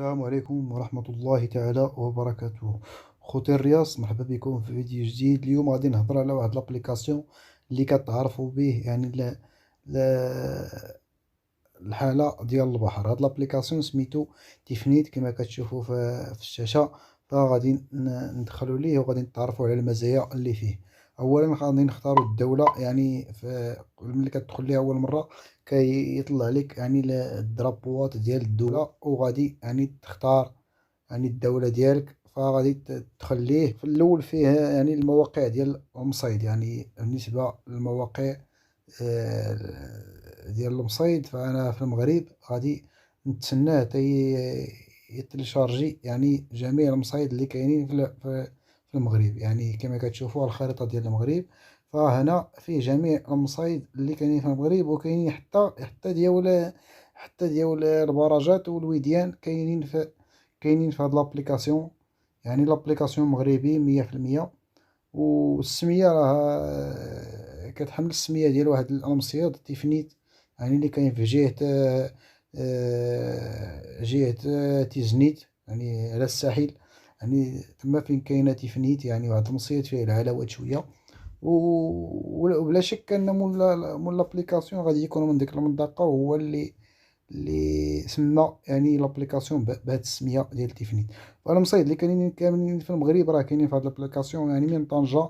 السلام عليكم ورحمة الله تعالى وبركاته. خوتي الرياض، مرحبا بكم في فيديو جديد. اليوم غادي نهضر على واحد لابليكاسيون اللي كتعرفوا به، يعني الحالة ديال البحر. هاد لابليكاسيون سميتو تيفنيت كما كتشوفوا في الشاشة. فغادي ندخلوا ليه وغادي نتعرفوا على المزايا اللي فيه. اولا غادي نختاروا الدولة، يعني ملي كتدخل ليها اول مرة كيطلع لك يعني الدرابوات ديال الدولة، وغادي يعني تختار يعني الدولة ديالك. فغادي تخليه في الأول فيه يعني المواقع ديال المصيد، يعني بالنسبة للمواقع ديال المصيد، فأنا في المغرب غادي نتسناه يتلشارجي يعني جميع المصايد اللي كاينين في المغرب. يعني كما كتشوفوا على الخريطة ديال المغرب، فهنا فيه جميع المصايد اللي كاينين في المغرب، وكاينين حتى ديال البراجات والوديان كاينين في هاد لابليكاسيون. يعني لابليكاسيون مغربي 100%. والسمية راه كتحمل السمية ديال واحد المصياد تيفنيت، يعني اللي كاين في جهة تيزنيت، يعني على الساحل. يعني تما فين كاينة تيفنيت، يعني واحد المصيد فيه العلاوات شوية. وبلا شك ان مول لابليكاسيون غادي يكون من ديك المنطقة، هو اللي سمى يعني لابليكاسيون بهاد السميه ديال تيفنيت. والمصايد اللي كاينين كاملين في المغرب راه كاينين في هاد لابليكاسيون، يعني من طنجة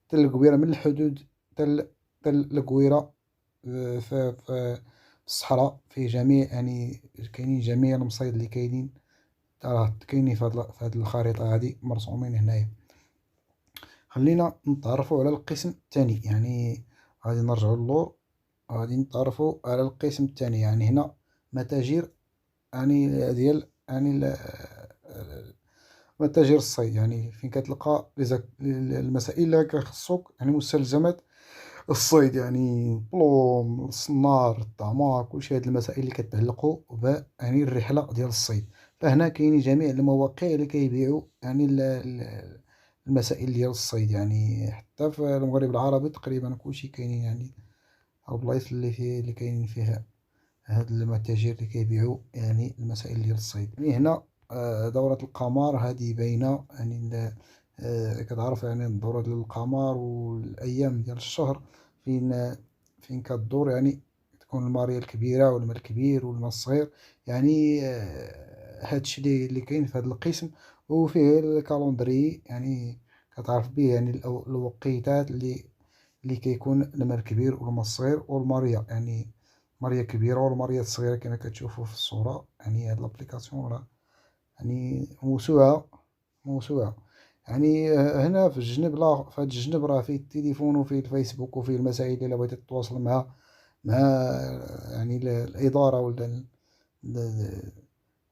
حتى للقويرة، من الحدود حتى للقويرة. في الصحراء، في جميع يعني كاينين جميع المصايد اللي كاينين، راه كاينين في هاد الخريطة هادي مرسومين هنايا. خلينا نتعرفوا على القسم الثاني. يعني غادي نرجعوا للور، غادي نتعرفوا على القسم الثاني. يعني هنا متاجر، يعني ديال يعني متاجر الصيد، يعني فين كتلقى المسائل اللي كيخصوك، يعني مستلزمات الصيد، يعني بلوم، الصنار، الطعمار، كلشي هاد المسائل اللي كتعلقوا يعني الرحلة ديال الصيد. فهنا كاينين جميع المواقع اللي كيبيعوا يعني المسائل ديال الصيد. يعني حتى في المغرب العربي تقريبا كلشي كاينين، يعني أو البلايص اللي كاينين فيها هاد المتاجر اللي كيبيعوا يعني المسائل ديال الصيد. يعني هنا دورة القمر هذه باينة، يعني كتعرف يعني دورة القمر والأيام ديال الشهر فين كدور، يعني تكون الماريا الكبيرة والماء الكبير والماء الصغير. يعني هادشي اللي كاين في هاد القسم. وفيه الكالندري، يعني كتعرف به يعني الوقيتات اللي كيكون الماء الكبير والماء الصغير والماريا، يعني ماريا كبيرة والماريا الصغيرة كما كتشوفوا في الصورة. يعني هاد لابليكاسيون راه يعني موسوعة. يعني هنا في الجنب، لا في هاد الجنب راه فيه التليفون وفيه الفيسبوك وفيه المسائل إلا بغيتي تتواصل مع يعني الإدارة ولا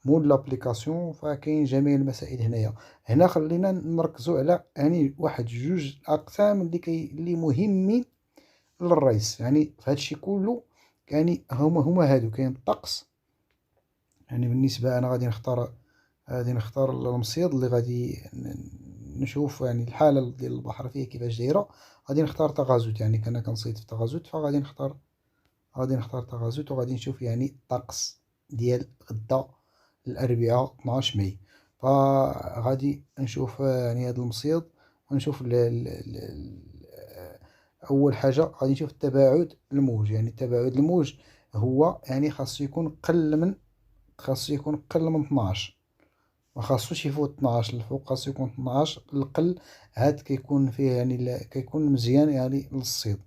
مول لابليكاسيون، فكاين جميع المسائل هنايا. هنا خلينا نركزوا على يعني واحد جوج أقسام اللي مهمين للرئيس، يعني في هادشي كله. يعني هما هادو كاين الطقس. يعني بالنسبة أنا غادي نختار المصيد اللي غادي نشوف يعني الحالة ديال البحر فيه كيفاش دايرة. غادي نختار تغازوت، يعني كنا كنصيد في تغازوت، فغادي نختار تغازوت، وغادي نشوف يعني الطقس ديال غدا الأربعاء 12 ماي. فغادي نشوف يعني هذا المصيد، ونشوف أول حاجة غادي نشوف تباعد الموج. يعني تباعد الموج هو يعني خاصو يكون قل من 12، ما خاصوش يفوت 12 الفوق، خاصو يكون 12 القل. هاد كيكون فيه يعني كيكون مزيان يعني للصيد.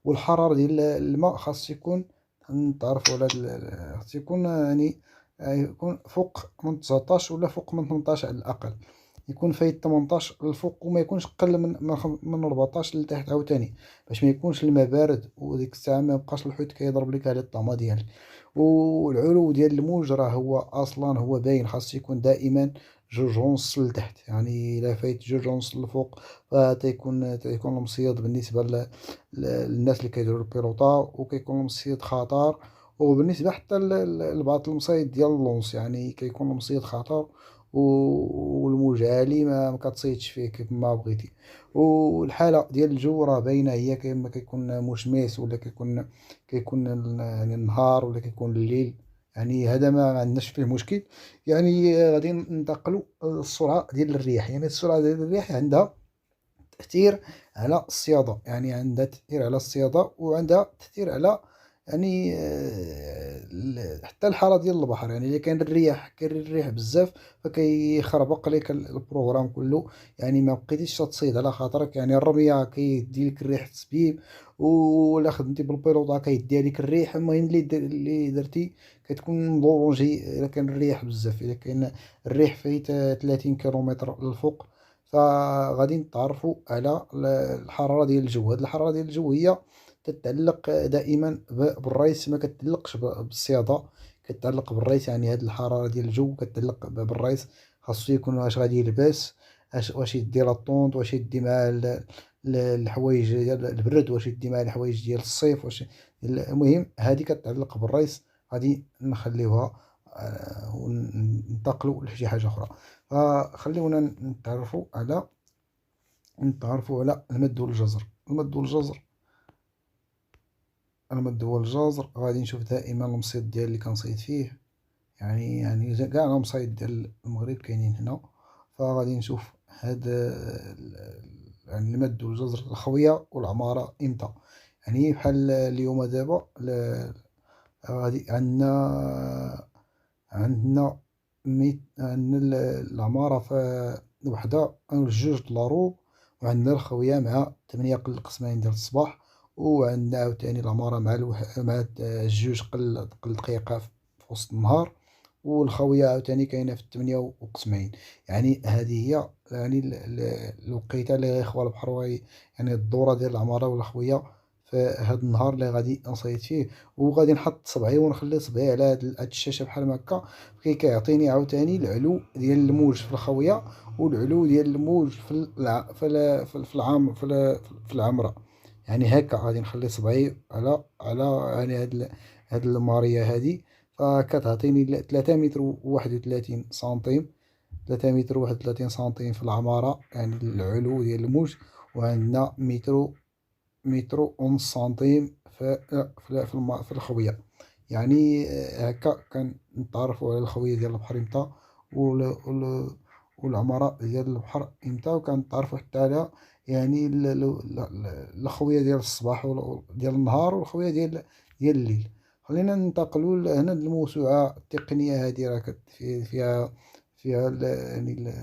والحرارة ديال الماء خاص يكون، نتعرفوا على خاص يكون يعني يكون فوق من 19 ولا فوق من 18 على الأقل. يكون فايت 18 الفوق، وما يكونش قل من 14 لتحت عاوتاني، باش ما يكونش الماء بارد وديك الساعة ما يبقاش الحوت كيضرب لك على الطعمة ديالك. والعلو ديال الموج راه هو اصلا هو باين، خاص يكون دائما 2.5 لتحت. يعني الا فايت 2.5 للفوق تيكون المصيد بالنسبه للناس اللي كيديروا البيلوطا، وكيكون المصيد خطر. وبالنسبه حتى لبعض المصايد ديال اللونس، يعني كيكون المصيد خطر والموج عالي، ما كتصيدش فيه كيف ما بغيتي. والحاله ديال الجو راه باينه، هي كيما كيكون مشمس ولا كيكون يعني النهار ولا كيكون الليل. يعني هذا ما عندناش فيه مشكل. يعني غادي ننتقلوا للسرعة ديال الرياح. يعني السرعة ديال الرياح عندها تأثير على الصيادة، يعني عندها تأثير على الصيادة، وعندها تأثير على يعني حتى الحالة ديال البحر. يعني إلا كاين الريح بزاف فكيخربق لك البروغرام كله. يعني ما بقيتيش تصيد على خاطرك، يعني الرمية كيدي لك الريح التسبيب، ولا خدمتي بالبيلوطا كيديها لك الريح. المهم اللي درتي كتكون مضونجي إلا كان الريح بزاف. إلا كاين الريح فايت 30 كيلومتر للفوق فغادي نتعرفوا على الحرارة ديال الجو. هاد الحرارة ديال الجو هي كتعلق دائما بالريس، ما كتعلقش بالصيادة، كتعلق بالريس. يعني هاد الحرارة ديال الجو كتعلق بالريس. خاصو يكون واش غادي يلبس، واش يدي لاطونط، واش يدي مع الحوايج ديال البرد، واش يدي مع الحوايج ديال الصيف، واش. المهم هادي كتعلق بالريس. غادي نخليوها وننتقلوا لشي حاجة أخرى. فخليونا نتعرفوا على المد والجزر. المد والجزر غادي نشوف دائما المصيد ديال اللي كنصيد فيه. يعني كاع المصايد ديال المغرب كاينين هنا. فغادي نشوف هاد يعني المد والجزر، الخوية والعمارة امتى. يعني بحال اليوم دابا غادي عندنا العمارة في وحدة أو جوج دلاروب، وعندنا الخوية مع 8 قل قسمين ديال الصباح، وعندنا عاوتاني العمارة مع جوج قل دقيقة في وسط النهار، والخوية عاوتاني كاينة في 8 وقسمين. يعني هذه هي يعني الوقيتة اللي غيخوى البحر يعني الدورة ديال العمارة والخوية في هاد النهار اللي غادي نصيد فيه. وغادي نحط صبعي ونخلي صبعي على هاد الشاشة بحال هكا، كيعطيني عاوتاني العلو ديال الموج في الخوية، والعلو ديال الموج في العمرة. يعني هكا غادي نخلي صبعي على يعني هاد الماريا هادي. فكتعطيني 3 متر وواحد وثلاثين سنتيم، 3 متر وواحد وثلاثين سنتيم في العمارة، يعني العلو ديال الموج. وعندنا متر ونص سنتيم في الخوية. يعني هكا كنتعرفوا على الخوية ديال البحر امتى، والعمارة ديال البحر امتى، وكنتعرفوا حتى على يعني الخوية ديال الصباح ديال النهار، والخوية ديال الليل. خلينا ننتقلوا هنا للموسوعة التقنية. هذه راه فيها يعني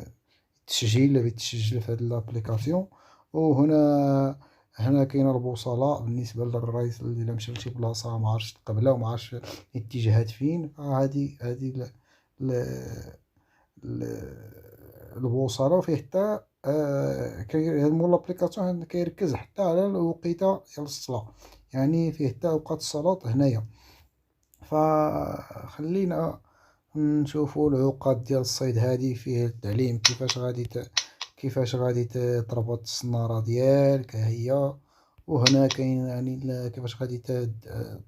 التسجيل اللي بيتسجل في هذه الابليكاسيون. وهنا كاينه البوصله بالنسبه للرئيس اللي الا مشى لشي بلاصه ما عرفش القبله وما عرفش الاتجاهات فين. هذه البوصله. وفيه حتى هاد مول لابليكاسيون كيركز حتى على الوقيته ديال الصلاه، يعني فيه حتى اوقات الصلاه هنايا. فخلينا نشوفوا العقد ديال الصيد. هذه فيه التعليم كيفاش غادي تربط الصنارة ديالك، ها هي. وهنا كاين يعني كيفاش غادي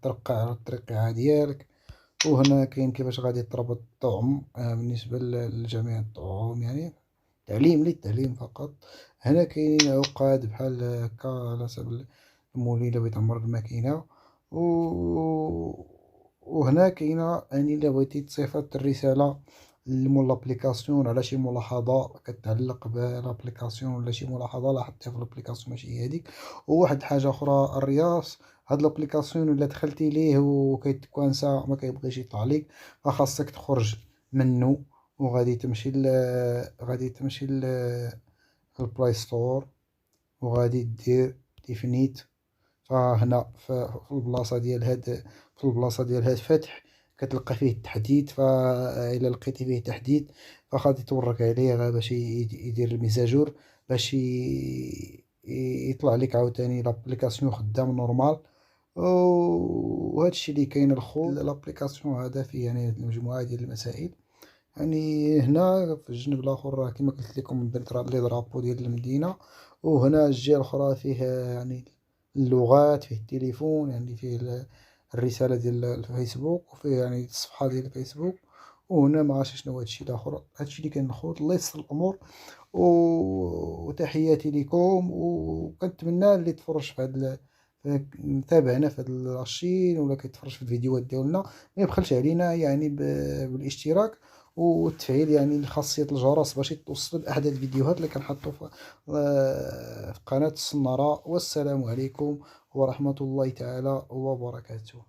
ترقع على الترقيعة ديالك. وهنا كاين كيفاش غادي تربط الطعم بالنسبة لجميع الطعوم، يعني تعليم للتعليم فقط. هنا كاينين عقاد بحال هكا على حسب المولي اللي بغيت تعمر الماكينة. وهنا كاينه يعني الا بغيتي تصيفط الرساله لمول لابليكاسيون على شي ملاحظه كتعلق بالابليكاسيون، ولا شي ملاحظه لاحظتيها في الابليكاسيون ماشي هي هذيك. وواحد حاجه اخرى، الرياس. هاد الابليكاسيون الا دخلتي ليه وكيتكوانسا ما كيبغيش يطلع ليك، فخاصك تخرج منه، وغادي تمشي البلاي ستور، وغادي دير ديفينيت. فهنا في البلاصة ديال هاد فتح كتلقى فيه التحديث. فإلا لقيتي فيه تحديث فغادي تورك عليه غير باش يدير الميزاجور، باش يطلع لك عاوتاني لابليكاسيون خدام نورمال. وهادشي اللي كاين الخوت لابليكاسيون هذا فيه يعني مجموعة ديال المسائل. يعني هنا في الجنب الاخر راه كما قلت لكم لي درابو ديال المدينه. وهنا الجهه الاخرى فيه يعني اللغات، فيه التليفون، يعني فيه الرساله ديال الفيسبوك، وفيه يعني الصفحه ديال الفيسبوك. وهنا ما عرفتش شنو هادشي الاخر. هادشي اللي كاين الخوت. الله يسر الامور. وتحياتي لكم، وكنتمنى اللي تفرج في هاد فمتابعنا في هاد الشين ولا كيتفرج في الفيديوهات ديالنا ما يبخلش علينا يعني بالاشتراك وتفعيل يعني خاصية الجرس باش توصل بأحدث الفيديوهات اللي كنحطو في قناة السنارة. والسلام عليكم ورحمة الله تعالى وبركاته.